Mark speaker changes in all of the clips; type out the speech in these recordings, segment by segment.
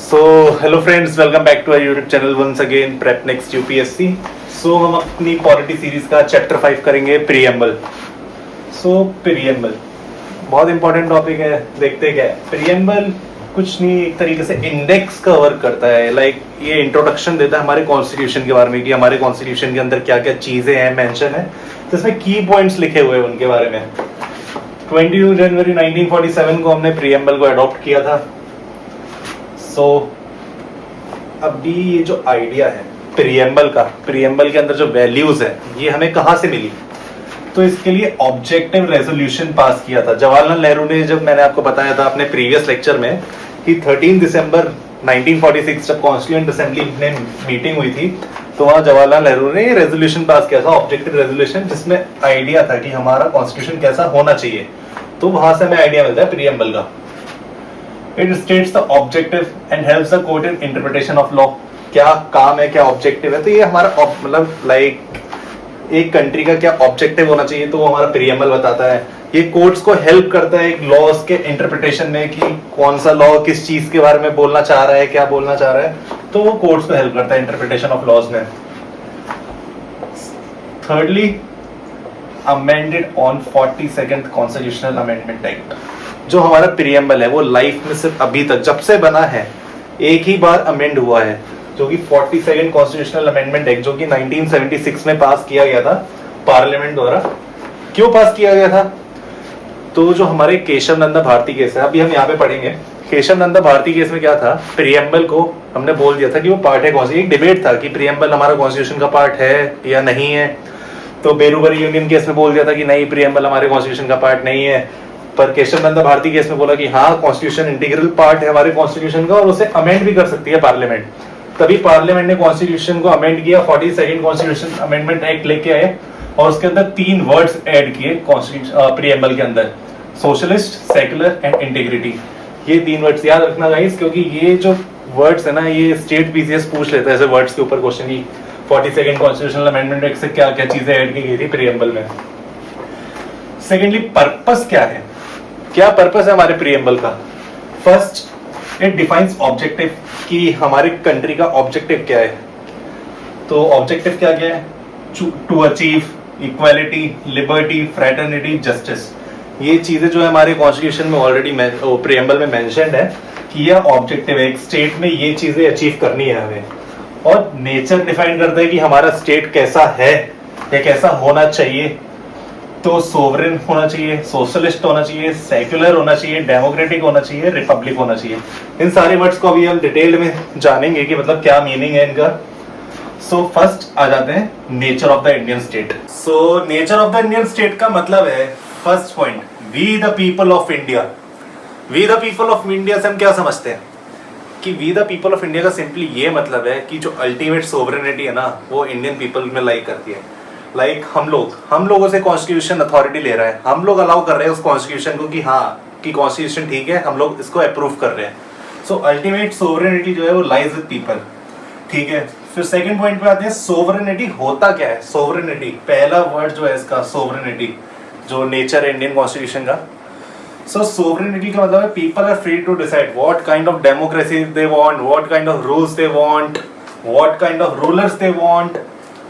Speaker 1: So hello friends, welcome back to our YouTube channel once again prep next UPSC. So हम अपनी polity series का chapter 5 करेंगे, preamble. Preamble बहुत important topic है। देखते क्या है प्रीएम्बल। कुछ नहीं, एक तरीके से इंडेक्स का वर्क करता है। लाइक ये इंट्रोडक्शन देता है हमारे कॉन्स्टिट्यूशन के बारे में कि हमारे कॉन्स्टिट्यूशन के अंदर क्या क्या चीजें हैं, मेंशन है, तो इसमें की पॉइंट्स लिखे हुए हैं उनके बारे में। 22 जनवरी 1947 को हमने प्रीएम्बल को अडॉप्ट किया था। सो अभी ये जो आइडिया है प्रीएम्बल का, प्रीएम्बल के अंदर जो वैल्यूज है, ये हमें कहां से मिली? तो इसके लिए ऑब्जेक्टिव रेजोल्यूशन पास किया था जवाहरलाल नेहरू ने। जब मैंने आपको बताया था अपने प्रीवियस लेक्चर में कि 13 दिसंबर 1946 जब कॉन्स्टिट्यूएंट असेंबली में मीटिंग हुई थी, तो वहां जवाहरलाल नेहरू ने रेजोल्यूशन पास किया था, ऑब्जेक्टिव रेजोल्यूशन, जिसमें आइडिया था कि हमारा कॉन्स्टिट्यूशन कैसा होना चाहिए। तो वहां से हमें आइडिया मिलता है प्रीएम्बल का। It states the objective and helps the court in interpretation of law। क्या काम है, क्या ऑब्जेक्टिव है, तो ये हमारा मतलब लाइक एक कंट्री का क्या ऑब्जेक्टिव होना चाहिए, तो वो हमारा प्रीएम्बल बताता है। ये कोर्ट्स को हेल्प करता है लॉज के इंटरप्रिटेशन में कि कौन सा लॉ किस चीज के बारे में बोलना चाह रहा है, क्या बोलना चाह रहा है, तो वो कोर्ट्स को हेल्प करता है इंटरप्रिटेशन ऑफ लॉज में। Thirdly, amended on 42nd constitutional amendment act. जो हमारा प्रीएम्बल है वो लाइफ में सिर्फ अभी तक जब से बना है एक ही बार अमेंड हुआ है, जो कि 42nd कॉन्स्टिट्यूशनल अमेंडमेंट एक्ट, जो कि 1976 में पास किया गया था पार्लियामेंट द्वारा। क्यों पास किया गया था? तो जो हमारे केशव नंदा भारती केस है, अभी हम यहाँ पे पढ़ेंगे। केशव नंदा भारती केस में क्या था, प्रीएम्बल को हमने बोल दिया था कि वो पार्ट है कॉन्स्टिट्यूशन। एक डिबेट था कि प्रीएम्बल हमारा कॉन्स्टिट्यूशन का पार्ट है या नहीं है। तो बेरूबरी यूनियन केस में बोल दिया था कि नहीं, प्रीएम्बल हमारे कॉन्स्टिट्यूशन का पार्ट नहीं है। पर केशव नंदा भारती केस में बोला कि हाँ, कॉन्स्टिट्यूशन इंटीग्रल पार्ट है हमारे कॉन्स्टिट्यूशन का और उसे अमेंड भी कर सकती है पार्लियामेंट। तभी पार्लियामेंट ने कॉन्स्टिट्यूशन को अमेंड किया, 42nd कॉन्स्टिट्यूशन अमेंडमेंट एक्ट लेके आए और उसके अंदर 3 वर्ड्स ऐड किए प्रीएम्बल के अंदर, सोशलिस्ट, सेकुलर एंड इंटीग्रिटी। ये 3 वर्ड्स याद रखना गाइस, क्योंकि ये जो वर्ड्स है ना, ये स्टेट पीसीएस पूछ लेता है ऐसे वर्ड्स के ऊपर क्वेश्चन की 42nd कॉन्स्टिट्यूशनल अमेंडमेंट एक्ट से क्या क्या चीजें ऐड की गई थी प्रीएम्बल में। सेकेंडली, पर्पस क्या है, क्या पर्पस है हमारे प्रीएम्बल का? फर्स्ट, इट डिफाइंस ऑब्जेक्टिव, कि हमारी कंट्री का ऑब्जेक्टिव क्या है। तो ऑब्जेक्टिव क्या क्या है? To achieve equality, liberty, fraternity, justice. ये चीजें जो है हमारे कॉन्स्टिट्यूशन में ऑलरेडी प्रीएम्बल में मेंशन्ड है कि यह ऑब्जेक्टिव है, एक स्टेट में ये चीजें अचीव करनी है हमें। और नेचर डिफाइन करता है कि हमारा स्टेट कैसा है या कैसा होना चाहिए। तो सोवरेन होना चाहिए, सोशलिस्ट होना चाहिए, सेक्युलर होना चाहिए, डेमोक्रेटिक होना चाहिए, रिपब्लिक होना चाहिए। इन सारे वर्ड्स को अभी हम डिटेल में जानेंगे कि मतलब क्या मीनिंग है इनका। सो फर्स्ट आ जाते हैं nature of the Indian state. So nature of the Indian state का मतलब है, first point, we the people of India. We the people of India से हम क्या समझते हैं कि we the people of India का सिंपली ये मतलब है कि जो अल्टीमेट सोवरेनिटी है ना, वो इंडियन पीपल में लाई करती है। लाइक हम लोगों से कॉन्स्टिट्यूशन अथॉरिटी ले रहा है, हम लोग अलाउ कर रहे हैं उस कॉन्स्टिट्यूशन को कि हाँ कि कॉन्स्टिट्यूशन ठीक है, हम लोग इसको अप्रूव कर रहे हैं। सो अल्टीमेट सोवरेनिटी जो है वो लाइज विद पीपल। ठीक है, फिर सेकंड पॉइंट पे आते हैं, सोवरेनिटी होता क्या है। सोवरेनिटी, पहला वर्ड जो है इसका सोवरेनिटी, जो नेचर है इंडियन कॉन्स्टिट्यूशन का। सो सोवरेनिटी का मतलब है people are free to decide what kind of democracy they want, what kind of rules they want, what kind of rulers they want.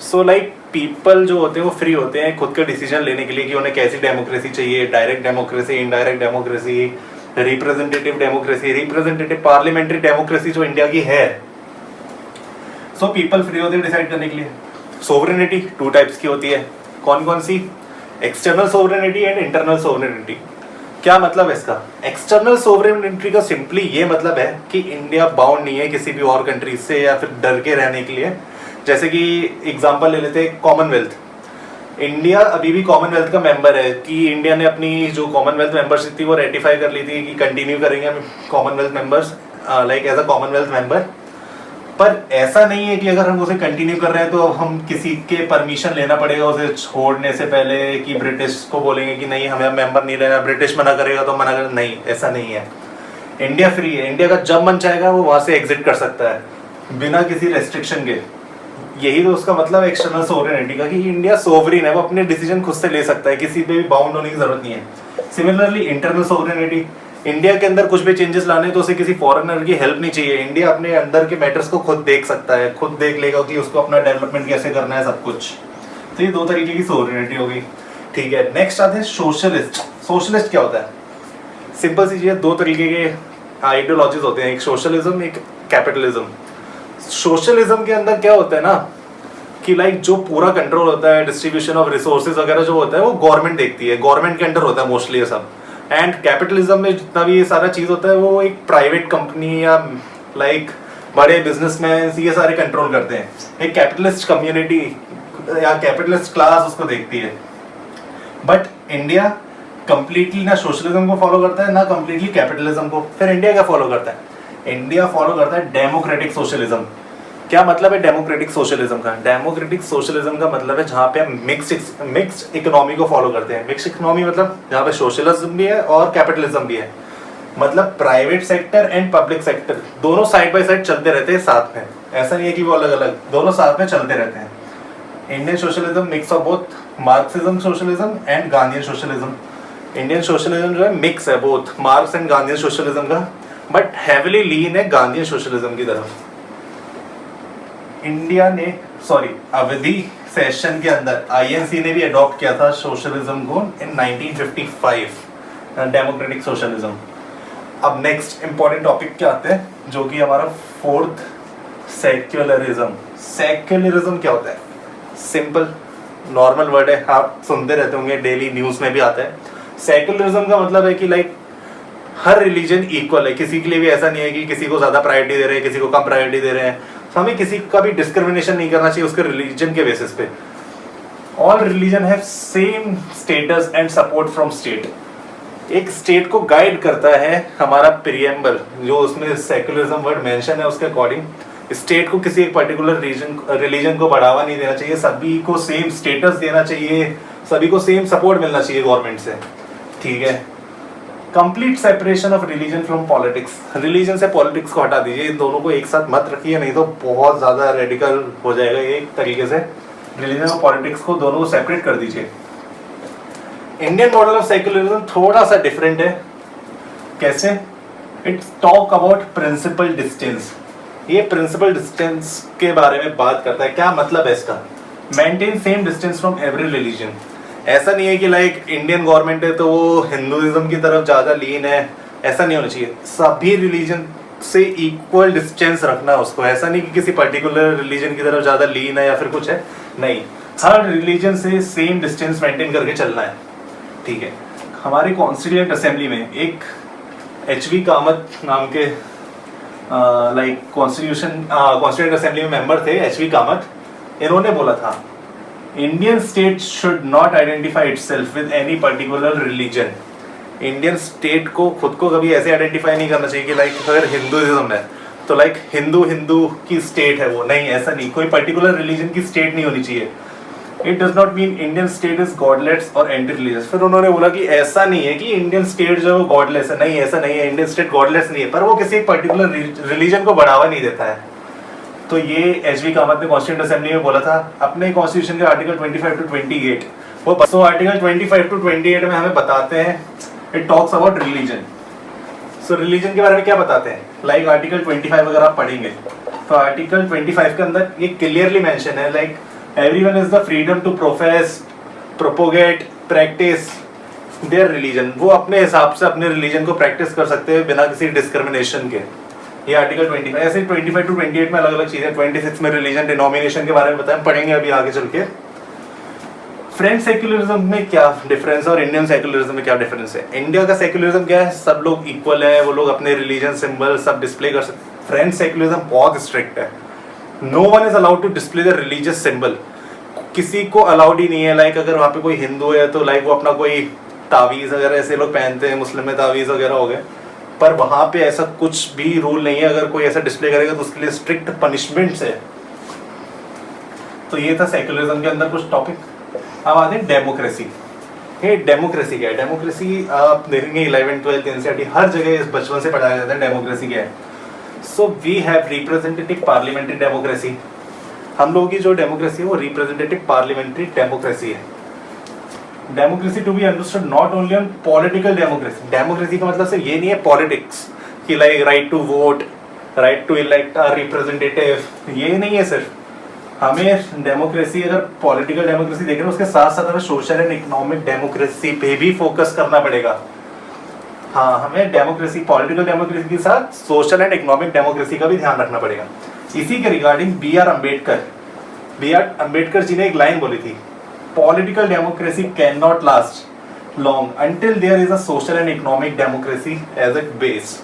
Speaker 1: So like people जो होते हैं वो फ्री होते हैं खुद का डिसीजन लेने के लिए कि उन्हें कैसी डेमोक्रेसी चाहिए, direct democracy, indirect democracy, representative democracy, representative parliamentary democracy जो इंडिया की है। सो पीपल फ्री होते हैं डिसाइड करने के लिए। सोवरेनिटी 2 टाइप्स की होती है, कौन कौन सी? External sovereignty and internal sovereignty. क्या मतलब है इसका? एक्सटर्नल सोवरेनिटी का सिंपली ये मतलब है कि इंडिया बाउंड नहीं है किसी भी और कंट्री से या फिर डर के रहने के लिए। जैसे कि एग्जांपल ले लेते हैं कॉमनवेल्थ। इंडिया अभी भी कॉमनवेल्थ का मेंबर है कि इंडिया ने अपनी जो कॉमनवेल्थ मेंबरशिप थी वो रेटिफाई कर ली थी कि कंटिन्यू करेंगे हम Commonwealth members, like as a Commonwealth member. पर ऐसा नहीं है कि अगर हम उसे कंटिन्यू कर रहे हैं तो हम किसी के परमिशन लेना पड़ेगा उसे छोड़ने से पहले, कि ब्रिटिश को बोलेंगे कि नहीं हमें मेंबर नहीं लेना, ब्रिटिश मना करेगा तो मना कर, नहीं, ऐसा नहीं है। इंडिया फ्री है, इंडिया का जब मन चाहेगा वो वहां से एग्जिट कर सकता है बिना किसी रेस्ट्रिक्शन के। यही तो उसका मतलब एक्सटर्नल सोवरेनिटी का, कि इंडिया सोवरेन है, वो अपने डिसीजन खुद से ले सकता है, किसी पे भी बाउंड होने की जरूरत नहीं है। सिमिलरली इंटरनल सोवरेनिटी, इंडिया के अंदर कुछ भी चेंजेस लाने तो उसे किसी फॉरेनर की हेल्प नहीं चाहिए। इंडिया अपने अंदर के मैटर्स को खुद देख सकता है, खुद देख लेगा कि उसको अपना डेवलपमेंट कैसे करना है, सब कुछ। तो ये दो तरीके की सोवरेनिटी हो गई, ठीक है। नेक्स्ट आते हैं सोशलिस्ट। सोशलिस्ट क्या होता है? सिंपल सी चीज़ है, दो तरीके के आइडियोलॉजीज होते हैं, एक सोशलिज्म, एक कैपिटलिज्म। सोशलिज्म के अंदर क्या होता है ना कि लाइक जो पूरा कंट्रोल होता है, डिस्ट्रीब्यूशन ऑफ रिसोर्सेज वगैरह जो होता है वो गवर्नमेंट देखती है, गवर्नमेंट के अंडर होता है मोस्टली ये सब। एंड कैपिटलिज्म में जितना भी ये सारा चीज़ होता है वो एक प्राइवेट कंपनी या लाइक बड़े बिजनेसमैन ये सारे कंट्रोल करते हैं। एक कैपिटलिस्ट कम्युनिटी या कैपिटलिस्ट क्लास उसको देखती है। बट इंडिया कंप्लीटली ना सोशलिज्म को फॉलो करता है ना कंप्लीटली कैपिटलिज्म को। फिर इंडिया क्या फॉलो करता है? इंडिया फॉलो करता है डेमोक्रेटिक सोशलिज्म। क्या मतलब है डेमोक्रेटिक सोशलिज्म का? डेमोक्रेटिक सोशलिज्म का मतलब है जहाँ पे हम मिक्स्ड इकोनॉमी को फॉलो करते हैं। मिक्स्ड इकोनॉमी मतलब जहाँ पे सोशलिज्म भी है और कैपिटलिज्म भी है। मतलब private sector and public sector दोनों साइड बाय साइड चलते रहते हैं साथ में। ऐसा नहीं है कि वो अलग अलग, दोनों साथ में चलते रहते हैं। Indian socialism mix of both Marxism socialism and Gandhian socialism. Indian socialism जो है मिक्स है both marks and Gandhian socialism का, बट हैविली लीन है गांधीयन सोशलिज्म की तरफ। इंडिया ने अवधि सेशन के अंदर आईएनसी ने भी अडॉप्ट किया था सोशलिज्म को इन 1955, डेमोक्रेटिक सोशलिज्म। अब नेक्स्ट इंपॉर्टेंट टॉपिक क्या आते हैं जो कि हमारा फोर्थ, सेक्युलरिज्म। सेक्युलरिज्म क्या होता है? सिंपल नॉर्मल वर्ड है, आप सुनते रहते होंगे, डेली न्यूज में भी आता है। सेक्युलरिज्म का मतलब है कि लाइक हर रिलीजन इक्वल है, किसी के लिए भी ऐसा नहीं है कि किसी को ज्यादा प्रायोरिटी दे रहे हैं, किसी को कम प्रायोरिटी दे रहे हैं। तो हमें किसी का भी डिस्क्रिमिनेशन नहीं करना चाहिए उसके रिलीजन के बेसिस पे। All religion have same status and support from state. एक स्टेट को गाइड करता है हमारा प्रीएम्बल, जो उसमें सेक्युलरिज्म वर्ड मेंशन है उसके अकॉर्डिंग स्टेट को किसी एक पर्टिकुलर रिलीजन को बढ़ावा नहीं देना चाहिए, सभी को सेम स्टेटस देना चाहिए, सभी को सेम सपोर्ट मिलना चाहिए गवर्नमेंट से, ठीक है। Complete separation of religion from politics. Religion से पॉलिटिक्स को हटा दीजिए, इन दोनों को एक साथ मत रखिए, नहीं तो बहुत ज़्यादा रेडिकल हो जाएगा ये एक तरीके से। रिलीजन और पॉलिटिक्स को दोनों को सेपरेट कर दीजिए। इंडियन मॉडल ऑफ सेक्युलरिज्म थोड़ा सा डिफरेंट है। कैसे? It's talk about principle distance. ये प्रिंसिपल डिस्टेंस के बारे में बात करता है। क्या मतलब है इसका? Maintain same distance from every religion. ऐसा नहीं है कि लाइक इंडियन गवर्नमेंट है तो वो हिंदुइज्म की तरफ ज़्यादा लीन है, ऐसा नहीं होना चाहिए। सभी रिलीजन से इक्वल डिस्टेंस रखना है उसको। ऐसा नहीं कि किसी पर्टिकुलर रिलीजन की तरफ ज़्यादा लीन है या फिर कुछ है, नहीं, हर रिलीजन से सेम डिस्टेंस मेंटेन करके चलना है, ठीक है। हमारी कॉन्स्टिट्यूएंट असेंबली में एक एचवी कामत नाम के लाइक कॉन्स्टिट्यूएंट असेंबली में मेंबर थे एचवी कामत। इन्होंने बोला था Indian state should not identify itself with any particular religion. Indian state को खुद को कभी ऐसे आइडेंटिफाई नहीं करना चाहिए कि लाइक अगर हिंदुइज्म है तो लाइक हिंदू की स्टेट है वो, नहीं, ऐसा नहीं। कोई पर्टिकुलर रिलीजन की स्टेट नहीं होनी चाहिए। It does not mean Indian state is godless और एंटी रिलीजियस। फिर उन्होंने बोला कि ऐसा नहीं है कि इंडियन स्टेट जो है गॉडलेस है, नहीं, ऐसा नहीं है, इंडियन स्टेट गॉडलेस नहीं है, पर वो किसी पर्टिकुलर रिलीजन को बढ़ावा नहीं देता है। तो ये एचवी कामत ने कॉन्स्टिट्यूएंट असेंबली में बोला था अपने कॉन्स्टिट्यूशन के आर्टिकल 25 टू 28। वो आर्टिकल 25 टू 28 में हमें बताते हैं, it talks about religion. So religion के बारे में क्या बताते हैं? लाइक आर्टिकल 25 अगर आप पढ़ेंगे तो आर्टिकल 25 के अंदर ये क्लियरली मेंशन है like everyone is the freedom to profess, propagate, practice their religion। वो अपने हिसाब से अपने रिलीजन को प्रैक्टिस कर सकते हैं बिना किसी डिस्क्रिमिनेशन के। ये आर्टिकल 25। ऐसे 25 टू 28 में अलग अलग चीजें। 26 में रिलीजन डिनोमिनेशन के बारे में बताएं, पढ़ेंगे अभी आगे चल के। फ्रेंच सेक्युलरिज्म में क्या डिफरेंस है और इंडियन सेक्युलरिज्म में क्या डिफरेंस है? इंडिया का सेक्युलरिज्म क्या है? सब लोग इक्वल है, वो लोग अपने रिलीजन सिंबल सब डिस्प्ले कर सकते। फ्रेंच सेक्युलरिज्म बहुत स्ट्रिक्ट है। No one is allowed to display the religious symbol. किसी को अलाउड ही नहीं है। लाइक अगर वहाँ पे कोई हिंदू है तो लाइक वो अपना कोई तावीज़ वगैरह ऐसे लोग पहनते हैं, मुस्लिम में तावीज़ वगैरह हो गए, पर वहाँ पे ऐसा कुछ भी रूल नहीं है। अगर कोई ऐसा डिस्प्ले करेगा तो उसके लिए स्ट्रिक्ट पनिशमेंट्स है। तो ये था सेक्युलरिज्म के अंदर कुछ टॉपिक। अब आते हैं डेमोक्रेसी। ये डेमोक्रेसी क्या है? डेमोक्रेसी आप देखेंगे 11th 12th एनसीईआरटी हर जगह बचपन से पढ़ाया जाता है डेमोक्रेसी क्या है। So we have representative parliamentary democracy. हम लोगों की जो डेमोक्रेसी है वो रिप्रेजेंटेटिव पार्लियामेंट्री डेमोक्रेसी है। Democracy to be understood not only on political democracy. Democracy का मतलब सिर्फ ये नहीं है पॉलिटिक्स कि like right to vote, right to elect a representative, ये नहीं है सिर्फ। हमें डेमोक्रेसी, अगर पॉलिटिकल डेमोक्रेसी देख रहे हैं उसके साथ साथ हमें सोशल एंड इकोनॉमिक डेमोक्रेसी पे भी फोकस करना पड़ेगा। हाँ, हमें डेमोक्रेसी, पॉलिटिकल डेमोक्रेसी के साथ सोशल एंड इकोनॉमिक डेमोक्रेसी का भी ध्यान रखना पड़ेगा। इसी के regarding B R Ambedkar ji ने एक लाइन बोली थी, political democracy can not last long until there is a social and economic democracy as it base.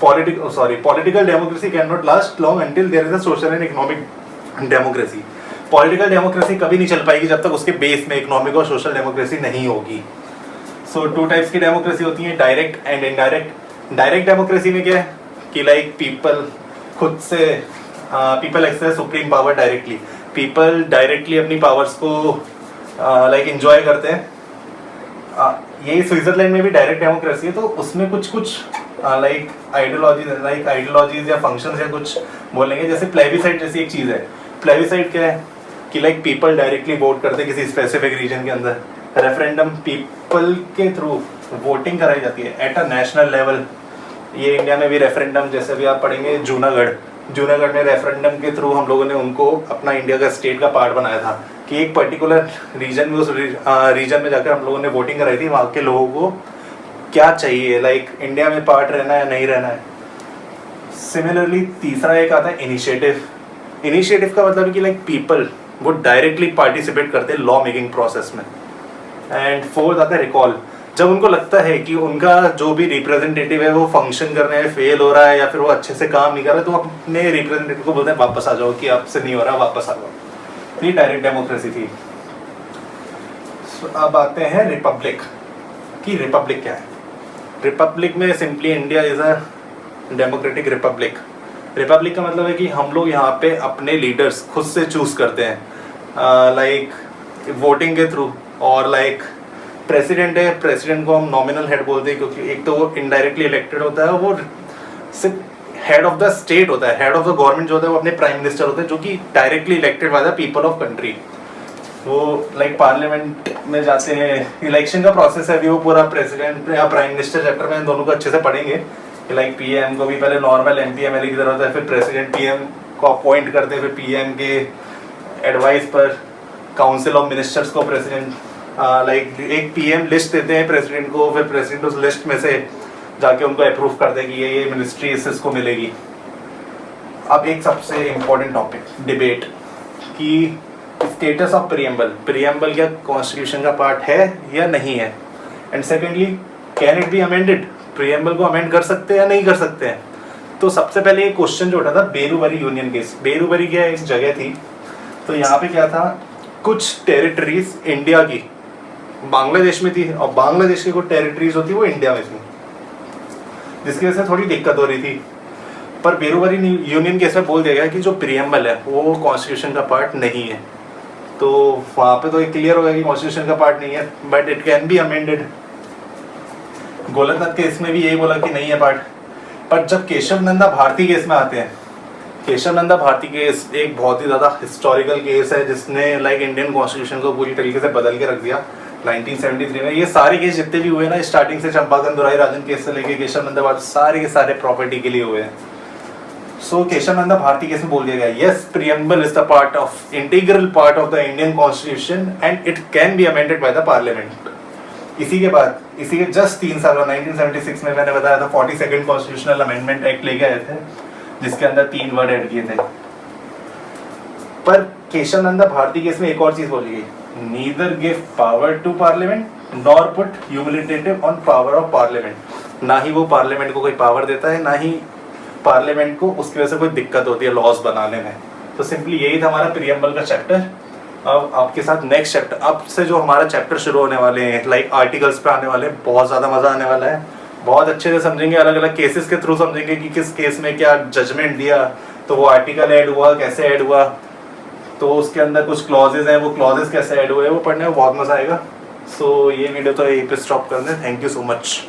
Speaker 1: Political democracy cannot last long until there is a social and economic democracy. Political democracy कभी नहीं चल पाएगी जब तक उसके base में economic और social democracy नहीं होगी। सो टू टाइप्स की डेमोक्रेसी होती है, direct and indirect. Direct democracy में क्या है कि लाइक पीपल खुद से people exercise supreme power directly, people directly अपनी पावर्स को लाइक एंजॉय करते हैं। ये स्विट्जरलैंड में भी डायरेक्ट डेमोक्रेसी है, तो उसमें कुछ लाइक आइडियोलॉजीज या फंक्शंस या कुछ बोलेंगे। जैसे प्लेबिसाइड जैसी एक चीज़ है। प्लेबिसाइड क्या है कि लाइक पीपल डायरेक्टली वोट करते हैं किसी स्पेसिफिक रीजन के अंदर। रेफरेंडम पीपल के थ्रू वोटिंग कराई जाती है एट अ नेशनल लेवल। ये इंडिया में भी रेफरेंडम, जैसे भी आप पढ़ेंगे जूनागढ़ में रेफरेंडम के थ्रू हम लोगों ने उनको अपना इंडिया का स्टेट का पार्ट बनाया था कि एक पर्टिकुलर रीजन में, उस रीजन में जाकर हम लोगों ने वोटिंग कराई थी वहाँ के लोगों को क्या चाहिए, लाइक इंडिया में पार्ट रहना है नहीं रहना है। सिमिलरली तीसरा एक आता है इनिशिएटिव का मतलब कि लाइक पीपल वो डायरेक्टली पार्टिसिपेट करते हैं लॉ मेकिंग प्रोसेस में। एंड फोर्थ आता है रिकॉल, जब उनको लगता है कि उनका जो भी रिप्रेजेंटेटिव है वो फंक्शन करने में फेल हो रहा है या फिर वो अच्छे से काम नहीं कर रहा है, तो अपने रिप्रेजेंटेटिव को बोलते हैं वापस आ जाओ कि आपसे नहीं हो रहा, वापस आ जाओ। ये डायरेक्ट डेमोक्रेसी थी। अब आते हैं रिपब्लिक की। रिपब्लिक क्या है? रिपब्लिक में simply India is a democratic Republic. Republic का मतलब है कि हम लोग यहाँ पे अपने लीडर्स खुद से चूज करते हैं लाइक वोटिंग के थ्रू। और लाइक प्रेसिडेंट है, प्रेसिडेंट को हम नॉमिनल हेड बोलते हैं क्योंकि एक तो वो इनडायरेक्टली इलेक्टेड होता है, वो सिर्फ हेड ऑफ द स्टेट होता है। हेड ऑफ द गवर्नमेंट जो होता है वो अपने प्राइम मिनिस्टर होते हैं जो कि directly elected by the people of country. वो लाइक पार्लियामेंट में जाते हैं, इलेक्शन का प्रोसेस है अभी वो पूरा प्रेसिडेंट या प्राइम मिनिस्टर चैप्टर में दोनों को अच्छे से पढ़ेंगे। लाइक पीएम को भी पहले नॉर्मल एमपी एमएलए की तरह होता है, फिर प्रेसिडेंट पीएम को अपॉइंट करते हैं, फिर पीएम के एडवाइस पर काउंसिल ऑफ मिनिस्टर्स को प्रेसिडेंट लाइक एक पीएम लिस्ट देते हैं प्रेसिडेंट को, फिर प्रेसिडेंट उस लिस्ट में से जाके उनको अप्रूव करते हैं कि ये मिनिस्ट्री इसको मिलेगी। अब एक सबसे इम्पोर्टेंट टॉपिक डिबेट कि स्टेटस ऑफ प्रीएम्बल क्या कॉन्स्टिट्यूशन का पार्ट है या नहीं है। And secondly can it be amended, preamble को अमेंड कर सकते हैं या नहीं कर सकते हैं। तो सबसे पहले ये क्वेश्चन जो उठा था बेरूबरी यूनियन केस। बेरूबरी क्या एक जगह थी, तो यहाँ पे क्या था, कुछ टेरिटरीज इंडिया की बांग्लादेश में थी और बांग्लादेश की कुछ टेरिटरीज होती वो इंडिया में थी, जिसकी वजह से थोड़ी दिक्कत हो रही थी। पर बेरूबरी यूनियन केस में बोल दिया गया कि जो प्रीएम्बल है वो कॉन्स्टिट्यूशन का पार्ट नहीं है। तो वहाँ पे तो ये क्लियर हो गया कि कॉन्स्टिट्यूशन का पार्ट नहीं है, but it can be amended. Golaknath case में भी यही बोला कि नहीं है पार्ट। पर जब केशव नंदा भारती केस में आते हैं, केशव नंदा भारती केस एक बहुत ही ज़्यादा हिस्टोरिकल केस है जिसने लाइक इंडियन कॉन्स्टिट्यूशन को पूरी तरीके से बदल के रख दिया 1973 में। ये सारे केस जितने भी हुए ना, स्टार्टिंग से चंपाकन दुराई राजन केस से लेके केशव नंदा भारती, सारे के सारे प्रॉपर्टी के लिए हुए हैं। सो केशव नंदा भारती केस में बोल दिया गया yes preamble is the part of integral part of the Indian constitution and it can be amended by the parliament. इसी के जस्ट 3 साल 1976 में मैंने बताया था 42nd कॉन्स्टिट्यूशनल अमेंडमेंट एक्ट लेके आए थे, जिसके अंदर 3 वर्ड ऐड किए थे। पर केशव नंदा भारती केस में एक और चीज बोली गई, neither give power to Parliament nor put humiliative on power of Parliament. ना ही वो पार्लियामेंट को कोई पावर देता है, ना ही पार्लियामेंट को उसकी वजह से कोई दिक्कत होती है लॉज बनाने में। तो सिंपली यही था हमारा प्रीएम्बल का चैप्टर। अब आपके साथ नेक्स्ट चैप्टर, अब से जो हमारा चैप्टर शुरू होने वाले हैं लाइक आर्टिकल्स पे आने वाले हैं, बहुत ज़्यादा मज़ा आने वाला है। बहुत अच्छे से समझेंगे, अलग अलग केसेस के थ्रू समझेंगे कि किस केस में क्या जजमेंट दिया, तो वो आर्टिकल ऐड हुआ, कैसे ऐड हुआ, तो उसके अंदर कुछ क्लॉजेज हैं, वो क्लॉजेज कैसे ऐड हुए, वो पढ़ने में बहुत मज़ा आएगा। सो ये वीडियो तो यहीं पे स्टॉप कर दें। Thank you so much.